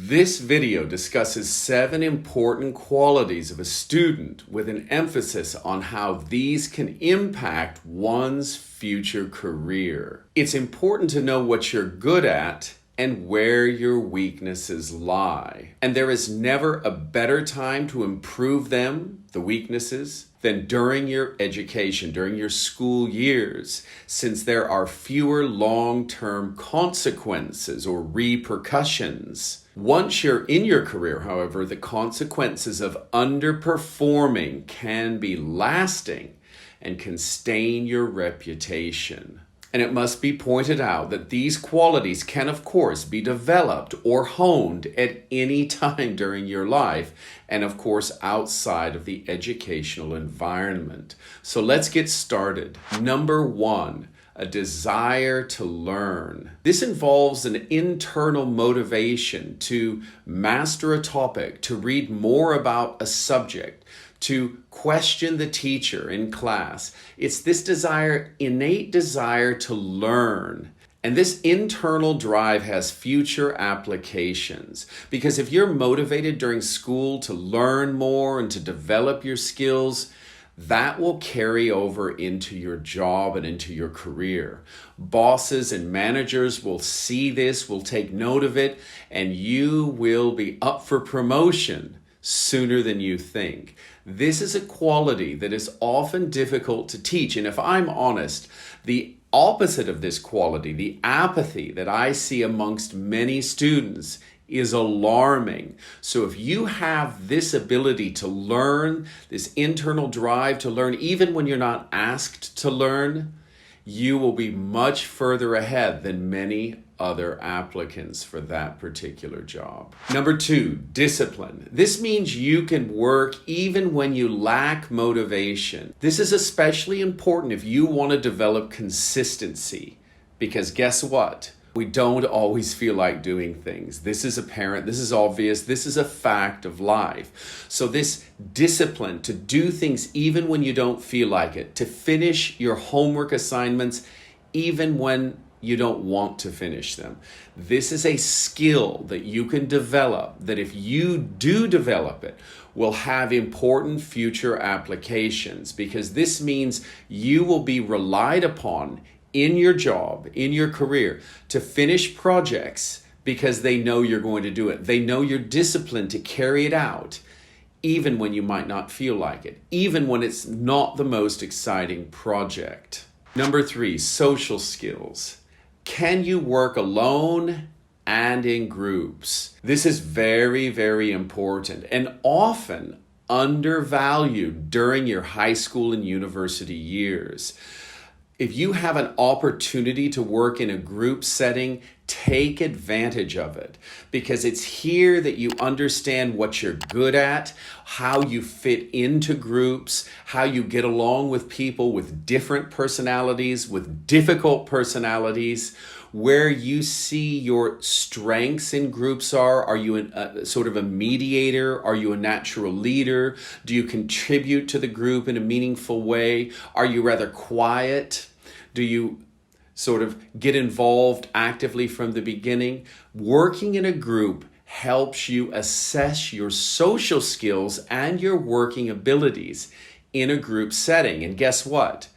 This video discusses 7 important qualities of a student with an emphasis on how these can impact one's future career. It's important to know what you're good at and where your weaknesses lie. And there is never a better time to improve them, the weaknesses, than during your education, during your school years, since there are fewer long-term consequences or repercussions. Once you're in your career, however, the consequences of underperforming can be lasting and can stain your reputation. And it must be pointed out that these qualities can, of course, be developed or honed at any time during your life, and of course, outside of the educational environment. So let's get started. Number 1, a desire to learn. This involves an internal motivation to master a topic, to read more about a subject, to question the teacher in class. It's this innate desire to learn. And this internal drive has future applications. Because if you're motivated during school to learn more and to develop your skills, that will carry over into your job and into your career. Bosses and managers will see this, will take note of it, and you will be up for promotion sooner than you think. This is a quality that is often difficult to teach. And if I'm honest, the opposite of this quality, the apathy that I see amongst many students, is alarming. So if you have this ability to learn, this internal drive to learn, even when you're not asked to learn, you will be much further ahead than many other applicants for that particular job. Number 2, discipline. This means you can work even when you lack motivation. This is especially important if you want to develop consistency, because guess what? We don't always feel like doing things. This is apparent, this is obvious, this is a fact of life. So this discipline to do things even when you don't feel like it, to finish your homework assignments even when you don't want to finish them. This is a skill that you can develop, that if you do develop it, will have important future applications, because this means you will be relied upon in your job, in your career, to finish projects because they know you're going to do it. They know you're disciplined to carry it out, even when you might not feel like it, even when it's not the most exciting project. Number 3, social skills. Can you work alone and in groups? This is very, very important and often undervalued during your high school and university years. If you have an opportunity to work in a group setting, take advantage of it, because it's here that you understand what you're good at, how you fit into groups, how you get along with people with different personalities, with difficult personalities, where you see your strengths in groups are. Are you sort of a mediator? Are you a natural leader? Do you contribute to the group in a meaningful way? Are you rather quiet? Do you sort of get involved actively from the beginning? Working in a group helps you assess your social skills and your working abilities in a group setting. And guess what?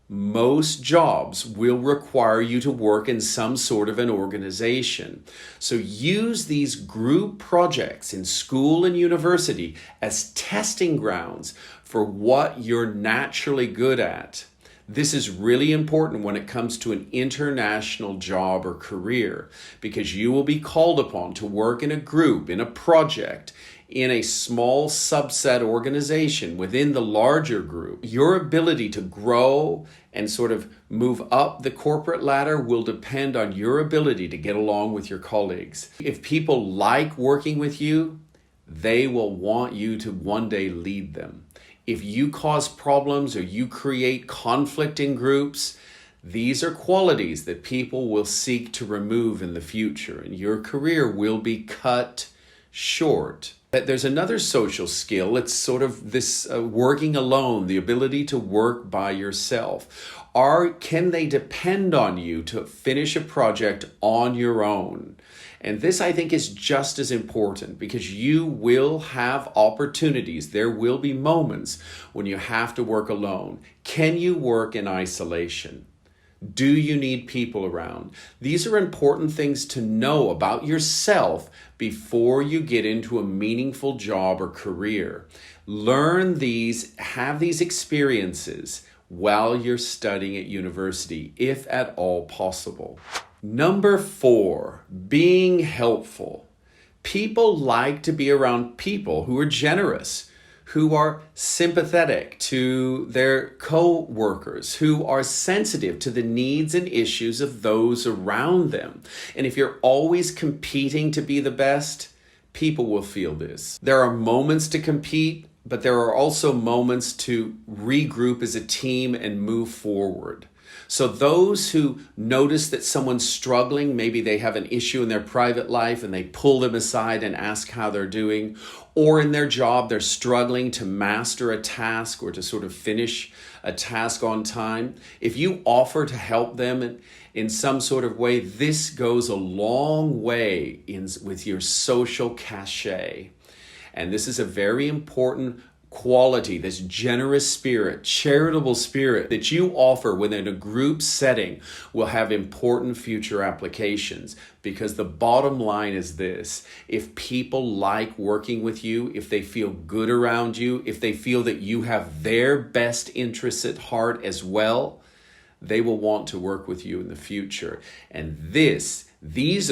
Most jobs will require you to work in some sort of an organization. So use these group projects in school and university as testing grounds for what you're naturally good at. This is really important when it comes to an international job or career, because you will be called upon to work in a group, in a project, in a small subset organization within the larger group. Your ability to grow and sort of move up the corporate ladder will depend on your ability to get along with your colleagues. If people like working with you, they will want you to one day lead them. If you cause problems or you create conflict in groups, these are qualities that people will seek to remove in the future, and your career will be cut short. There's another social skill. It's sort of this working alone, the ability to work by yourself. Can they depend on you to finish a project on your own? And this, I think, is just as important because you will have opportunities. There will be moments when you have to work alone. Can you work in isolation? Do you need people around? These are important things to know about yourself before you get into a meaningful job or career. Learn these, have these experiences while you're studying at university, if at all possible. Number 4, being helpful. People like to be around people who are generous, who are sympathetic to their co-workers, who are sensitive to the needs and issues of those around them. And if you're always competing to be the best, people will feel this. There are moments to compete, but there are also moments to regroup as a team and move forward. So those who notice that someone's struggling, maybe they have an issue in their private life and they pull them aside and ask how they're doing, or in their job, they're struggling to master a task or to sort of finish a task on time. If you offer to help them in some sort of way, this goes a long way with your social cachet. And this is a very important quality, this generous spirit, charitable spirit that you offer within a group setting will have important future applications, because the bottom line is this: if people like working with you, if they feel good around you, if they feel that you have their best interests at heart as well, they will want to work with you in the future. And these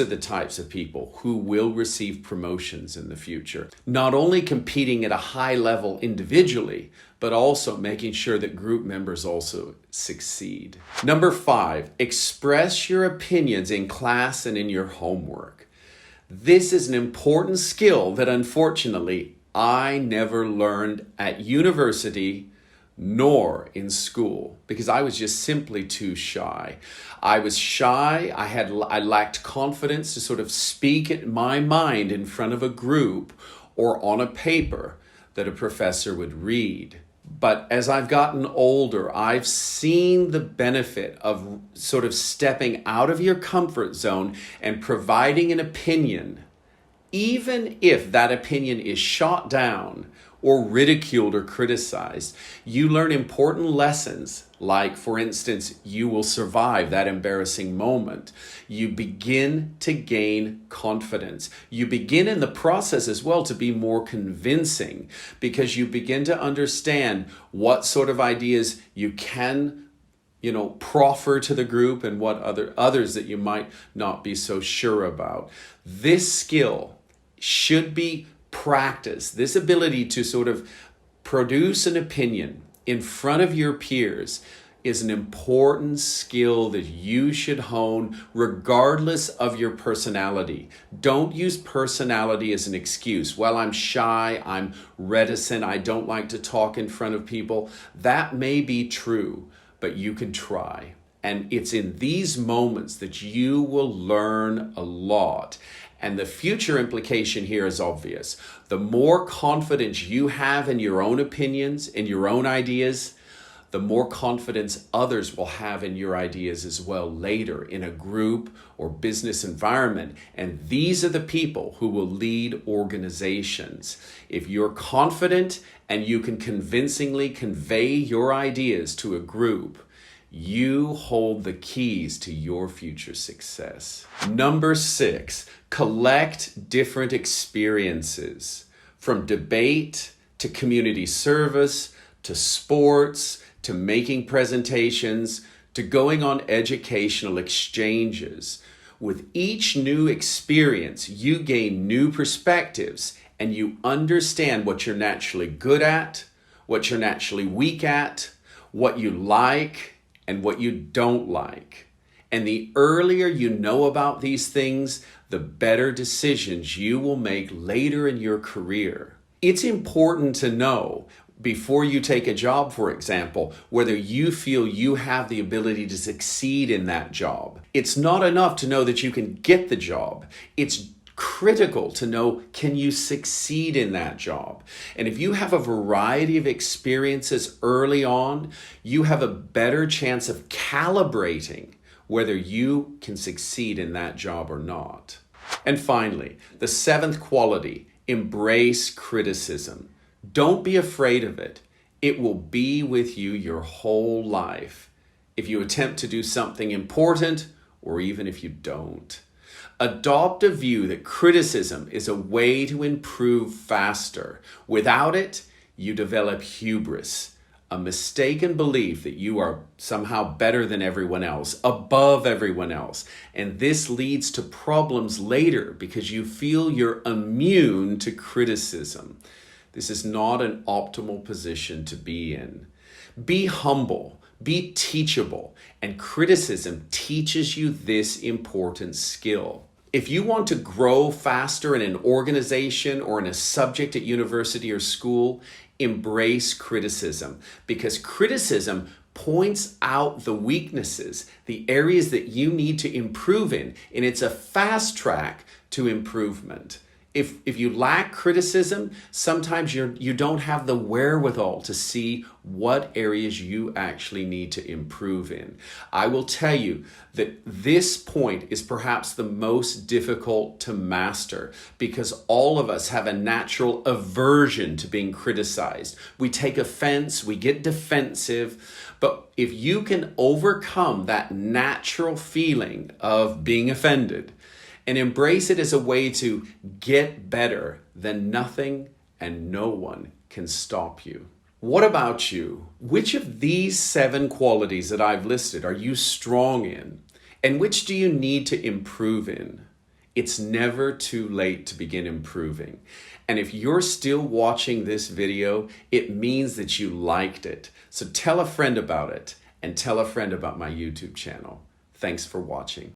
are the types of people who will receive promotions in the future. Not only competing at a high level individually, but also making sure that group members also succeed. Number 5, express your opinions in class and in your homework. This is an important skill that unfortunately I never learned at university nor in school, because I was just simply too shy. I was shy. I lacked confidence to sort of speak my mind in front of a group or on a paper that a professor would read. But as I've gotten older, I've seen the benefit of sort of stepping out of your comfort zone and providing an opinion, even if that opinion is shot down or ridiculed or criticized. You learn important lessons, like, for instance, you will survive that embarrassing moment. You begin to gain confidence. You begin in the process as well to be more convincing, because you begin to understand what sort of ideas you can proffer to the group and what others that you might not be so sure about. This skill should be practice. This ability to sort of produce an opinion in front of your peers is an important skill that you should hone regardless of your personality. Don't use personality as an excuse. Well, I'm shy, I'm reticent, I don't like to talk in front of people. That may be true, but you can try. And it's in these moments that you will learn a lot. And the future implication here is obvious. The more confidence you have in your own opinions, in your own ideas, the more confidence others will have in your ideas as well later in a group or business environment. And these are the people who will lead organizations. If you're confident and you can convincingly convey your ideas to a group, you hold the keys to your future success. Number 6, collect different experiences, from debate to community service to sports to making presentations to going on educational exchanges. With each new experience, you gain new perspectives and you understand what you're naturally good at, what you're naturally weak at, what you like, and what you don't like. And the earlier you know about these things, the better decisions you will make later in your career. It's important to know before you take a job, for example, whether you feel you have the ability to succeed in that job. It's not enough to know that you can get the job. It's critical to know, can you succeed in that job? And if you have a variety of experiences early on, you have a better chance of calibrating whether you can succeed in that job or not. And finally, the seventh quality, embrace criticism. Don't be afraid of it. It will be with you your whole life if you attempt to do something important or even if you don't. Adopt a view that criticism is a way to improve faster. Without it, you develop hubris, a mistaken belief that you are somehow better than everyone else, above everyone else. And this leads to problems later because you feel you're immune to criticism. This is not an optimal position to be in. Be humble, be teachable, and criticism teaches you this important skill. If you want to grow faster in an organization or in a subject at university or school, embrace criticism, because criticism points out the weaknesses, the areas that you need to improve in, and it's a fast track to improvement. If you lack criticism, sometimes you don't have the wherewithal to see what areas you actually need to improve in. I will tell you that this point is perhaps the most difficult to master because all of us have a natural aversion to being criticized. We take offense, we get defensive, but if you can overcome that natural feeling of being offended, and embrace it as a way to get better, then nothing and no one can stop you. What about you? Which of these 7 qualities that I've listed are you strong in? And which do you need to improve in? It's never too late to begin improving. And if you're still watching this video, it means that you liked it. So tell a friend about it and tell a friend about my YouTube channel. Thanks for watching.